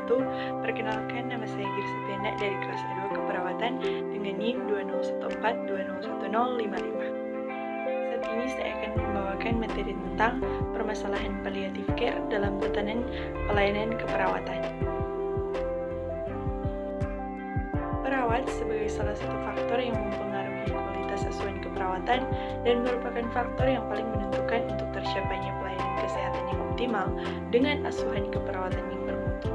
wabarakatuh. Perkenalkan, nama saya Girsa Tenda dari kelas A2 Keperawatan dengan NIM 2014201055. Saat ini saya akan membawakan materi tentang permasalahan palliative care dalam tatanan pelayanan keperawatan. Perawat sebagai salah satu faktor yang mempengaruhi kualitas asuhan keperawatan dan merupakan faktor yang paling menentukan untuk tercapainya pelayanan kesehatan yang optimal dengan asuhan keperawatan yang bermutu.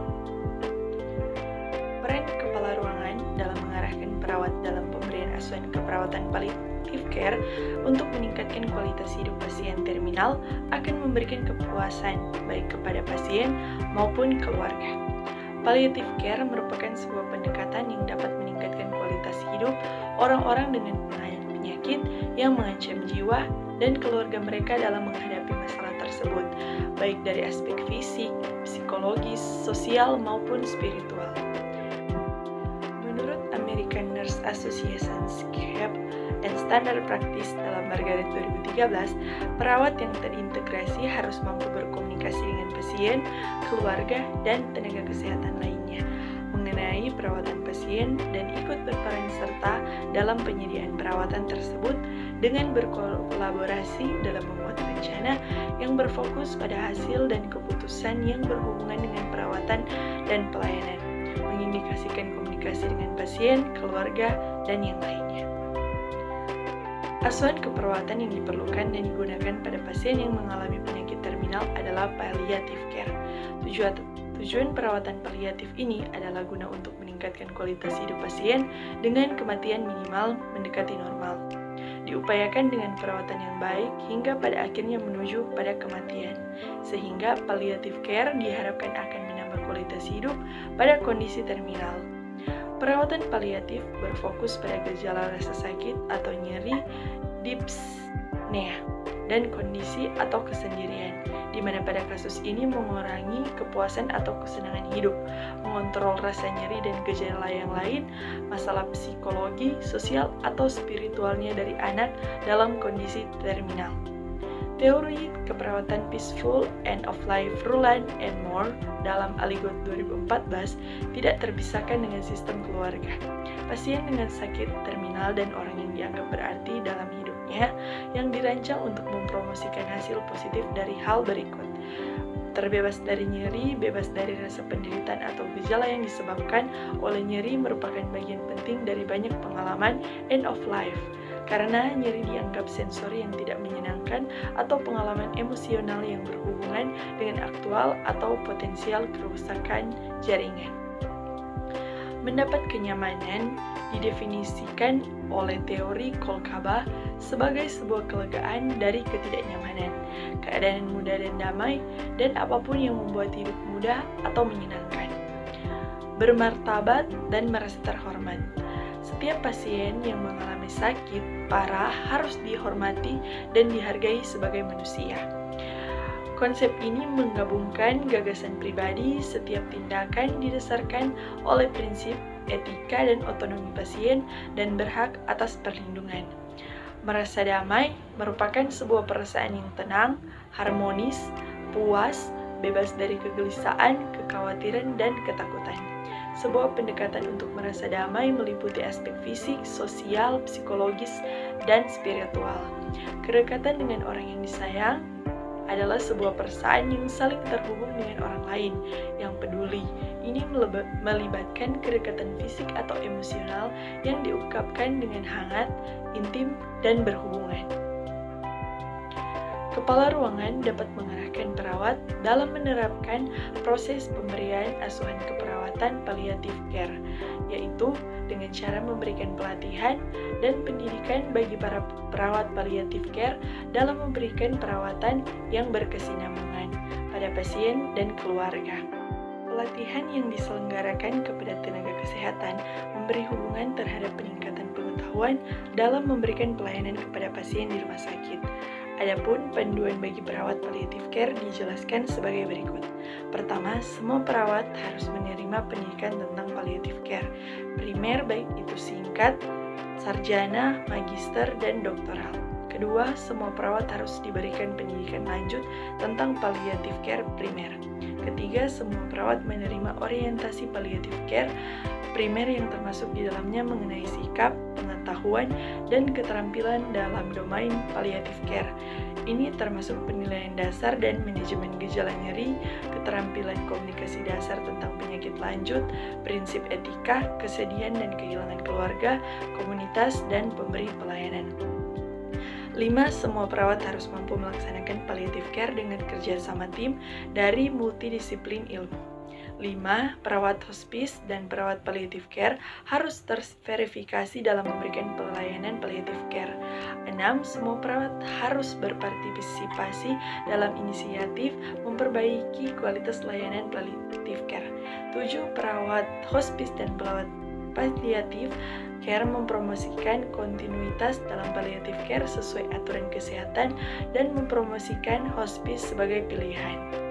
Peran kepala ruangan dalam mengarahkan perawat dalam pemberian asuhan keperawatan palliative care untuk meningkatkan kualitas hidup pasien terminal akan memberikan kepuasan baik kepada pasien maupun keluarga. Palliative care merupakan sebuah pendekatan yang dapat meningkatkan kualitas hidup orang-orang dengan penyakit yang mengancam jiwa dan keluarga mereka dalam menghadapi masalah tersebut, baik dari aspek fisik, psikologis, sosial, maupun spiritual. Menurut American Nurse Association Scape and Standard Practice dalam Margaret 2013, perawat yang terintegrasi harus mampu berkomunikasi dengan pasien, keluarga, dan tenaga kesehatan lainnya mengenai perawatan pasien dan ikut berperan serta dalam penyediaan perawatan tersebut dengan berkolaborasi dalam membuat rencana yang berfokus pada hasil dan keputusan yang berhubungan dengan perawatan dan pelayanan, mengindikasikan komunikasi dengan pasien, keluarga, dan yang lainnya. Asuhan keperawatan yang diperlukan dan digunakan pada pasien yang mengalami penyakit terminal adalah palliative care. Tujuan perawatan paliatif ini adalah guna untuk meningkatkan kualitas hidup pasien dengan kematian minimal mendekati normal. Diupayakan dengan perawatan yang baik hingga pada akhirnya menuju pada kematian, sehingga palliative care diharapkan akan menambah kualitas hidup pada kondisi terminal. Perawatan paliatif berfokus pada gejala rasa sakit atau nyeri, dyspnea, dan kondisi atau kesendirian, di mana pada kasus ini mengurangi kepuasan atau kesenangan hidup, mengontrol rasa nyeri dan gejala yang lain, masalah psikologi, sosial, atau spiritualnya dari anak dalam kondisi terminal. Teori keperawatan Peaceful End of Life Ruland and Moore dalam Aligot 2014 tidak terpisahkan dengan sistem keluarga. Pasien dengan sakit terminal dan orang yang dianggap berarti dalam hidupnya yang dirancang untuk mempromosikan hasil positif dari hal berikut: terbebas dari nyeri, bebas dari rasa penderitaan atau gejala yang disebabkan oleh nyeri merupakan bagian penting dari banyak pengalaman end of life. Karena nyeri dianggap sensori yang tidak menyenangkan atau pengalaman emosional yang berhubungan dengan aktual atau potensial kerusakan jaringan. Mendapat kenyamanan didefinisikan oleh teori Kolkaba sebagai sebuah kelegaan dari ketidaknyamanan, keadaan mudah dan damai, dan apapun yang membuat hidup mudah atau menyenangkan. Bermartabat dan merasa terhormat. Setiap pasien yang mengalami sakit parah harus dihormati dan dihargai sebagai manusia. Konsep ini menggabungkan gagasan pribadi, setiap tindakan didasarkan oleh prinsip etika dan otonomi pasien, dan berhak atas perlindungan. Merasa damai merupakan sebuah perasaan yang tenang, harmonis, puas, bebas dari kegelisahan, kekhawatiran, dan ketakutan. Sebuah pendekatan untuk merasa damai meliputi aspek fisik, sosial, psikologis, dan spiritual. Kedekatan dengan orang yang disayang adalah sebuah perasaan yang saling terhubung dengan orang lain yang peduli. Ini melibatkan kedekatan fisik atau emosional yang diungkapkan dengan hangat, intim, dan berhubungan. Kepala ruangan dapat mengarahkan perawat dalam menerapkan proses pemberian asuhan keperawatan palliative care, yaitu dengan cara memberikan pelatihan dan pendidikan bagi para perawat palliative care dalam memberikan perawatan yang berkesinambungan pada pasien dan keluarga. Pelatihan yang diselenggarakan kepada tenaga kesehatan memberi hubungan terhadap peningkatan pengetahuan dalam memberikan pelayanan kepada pasien di rumah sakit. Adapun panduan bagi perawat palliative care dijelaskan sebagai berikut. Pertama, semua perawat harus menerima pendidikan tentang palliative care, primer baik itu singkat, sarjana, magister, dan doktoral. Kedua, semua perawat harus diberikan pendidikan lanjut tentang palliative care primer. Ketiga, semua perawat menerima orientasi palliative care primer yang termasuk di dalamnya mengenai sikap, pengetahuan, dan keterampilan dalam domain palliative care. Ini termasuk penilaian dasar dan manajemen gejala nyeri, keterampilan komunikasi dasar tentang penyakit lanjut, prinsip etika, kesedihan dan kehilangan keluarga, komunitas, dan pemberi pelayanan. 5. Semua perawat harus mampu melaksanakan palliative care dengan kerjasama tim dari multidisiplin ilmu. 5. Perawat hospice dan perawat palliative care harus terverifikasi dalam memberikan pelayanan palliative care. 6. Semua perawat harus berpartisipasi dalam inisiatif memperbaiki kualitas layanan palliative care. 7. Perawat hospice dan perawat palliative care mempromosikan kontinuitas dalam palliative care sesuai aturan kesehatan dan mempromosikan hospice sebagai pilihan.